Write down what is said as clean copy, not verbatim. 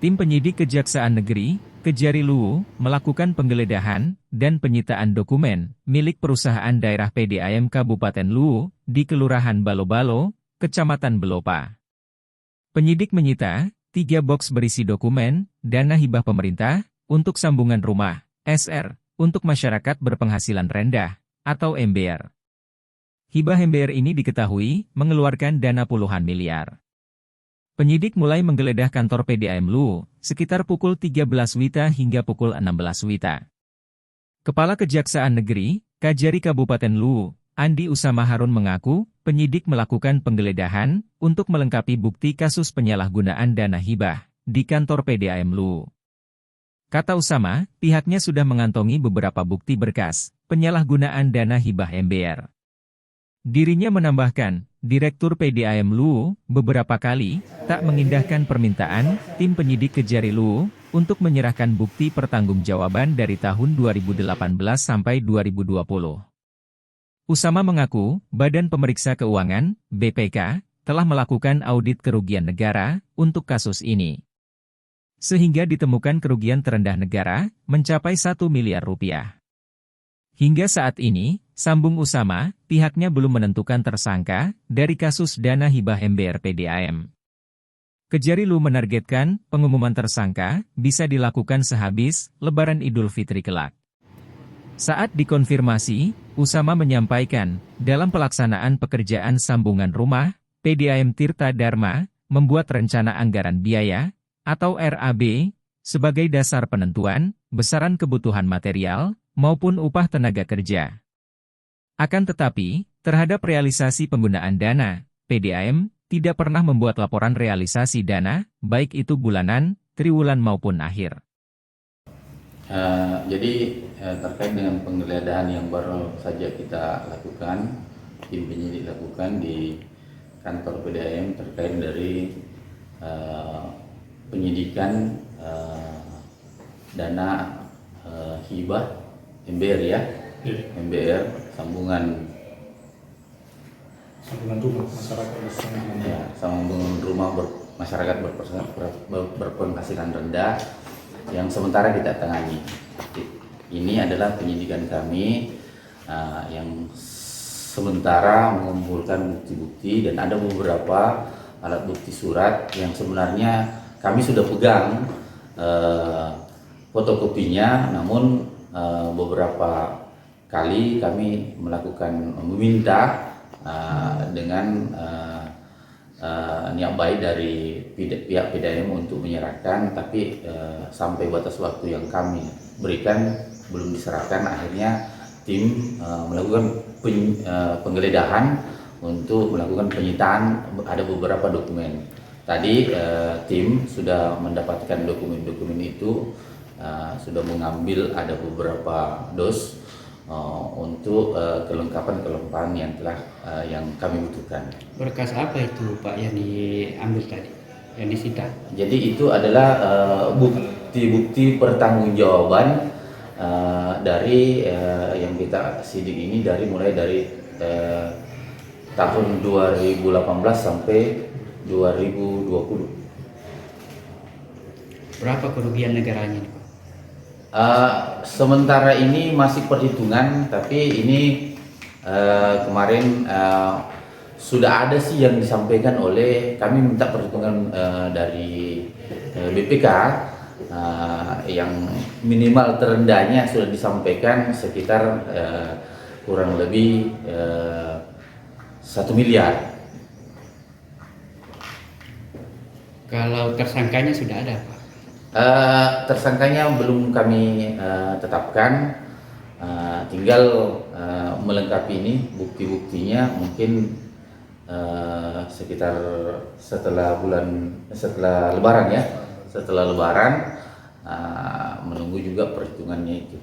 Tim penyidik Kejaksaan Negeri, Kejari Luwu, melakukan penggeledahan dan penyitaan dokumen milik perusahaan daerah PDAM Kabupaten Luwu di Kelurahan Balo-Balo, Kecamatan Belopa. Penyidik menyita 3 box berisi dokumen, dana hibah pemerintah, untuk sambungan rumah, SR, untuk masyarakat berpenghasilan rendah, atau MBR. Hibah MBR ini diketahui mengeluarkan dana puluhan miliar. Penyidik mulai menggeledah kantor PDAM Luwu sekitar pukul 13 WITA hingga pukul 16 WITA. Kepala Kejaksaan Negeri, Kajari Kabupaten Luwu, Andi Usama Harun mengaku, penyidik melakukan penggeledahan untuk melengkapi bukti kasus penyalahgunaan dana hibah di kantor PDAM Luwu. Kata Usama, pihaknya sudah mengantongi beberapa bukti berkas penyalahgunaan dana hibah MBR. Dirinya menambahkan, Direktur PDAM Luwu beberapa kali tak mengindahkan permintaan tim penyidik Kejari Luwu untuk menyerahkan bukti pertanggungjawaban dari tahun 2018 sampai 2020. Usama mengaku, Badan Pemeriksa Keuangan, BPK, telah melakukan audit kerugian negara untuk kasus ini. Sehingga ditemukan kerugian terendah negara mencapai 1 miliar rupiah. Hingga saat ini, sambung Usama, pihaknya belum menentukan tersangka dari kasus dana hibah MBR PDAM. Kejari Luwu menargetkan pengumuman tersangka bisa dilakukan sehabis Lebaran Idul Fitri kelak. Saat dikonfirmasi, Usama menyampaikan, dalam pelaksanaan pekerjaan sambungan rumah, PDAM Tirta Dharma membuat rencana anggaran biaya, atau RAB, sebagai dasar penentuan besaran kebutuhan material maupun upah tenaga kerja. Akan tetapi, terhadap realisasi penggunaan dana, PDAM tidak pernah membuat laporan realisasi dana, baik itu bulanan, triwulan maupun akhir. Terkait dengan penggeledahan yang baru saja kita lakukan, tim penyidik lakukan di kantor PDAM terkait dari penyidikan dana hibah MBR ya, MBR sambungan rumah masyarakat bersambungan. Ya, sambungan rumah masyarakat berpenghasilan rendah yang sementara kita tangani. Ini adalah penyidikan kami yang sementara mengumpulkan bukti-bukti dan ada beberapa alat bukti surat yang sebenarnya kami sudah pegang fotokopinya, namun beberapa kali kami meminta dengan niat baik dari pihak PDAM untuk menyerahkan, tapi sampai batas waktu yang kami berikan belum diserahkan. Akhirnya tim melakukan penggeledahan untuk melakukan penyitaan ada beberapa dokumen. Tadi tim sudah mendapatkan dokumen-dokumen itu, sudah mengambil ada beberapa dos untuk kelengkapan yang telah yang kami butuhkan. Berkas apa itu Pak yang diambil tadi, yang disita? Jadi itu adalah bukti-bukti pertanggungjawaban dari yang kita sidik ini mulai dari tahun 2018 sampai 2020. Berapa kerugian negaranya Pak? Sementara ini masih perhitungan, tapi ini kemarin sudah ada sih yang disampaikan oleh kami minta perhitungan dari BPK yang minimal terendahnya sudah disampaikan sekitar kurang lebih 1 miliar. Kalau tersangkanya sudah ada Pak? Tersangkanya belum kami tetapkan, tinggal melengkapi ini bukti-buktinya mungkin sekitar setelah Lebaran ya, setelah Lebaran menunggu juga perhitungannya itu.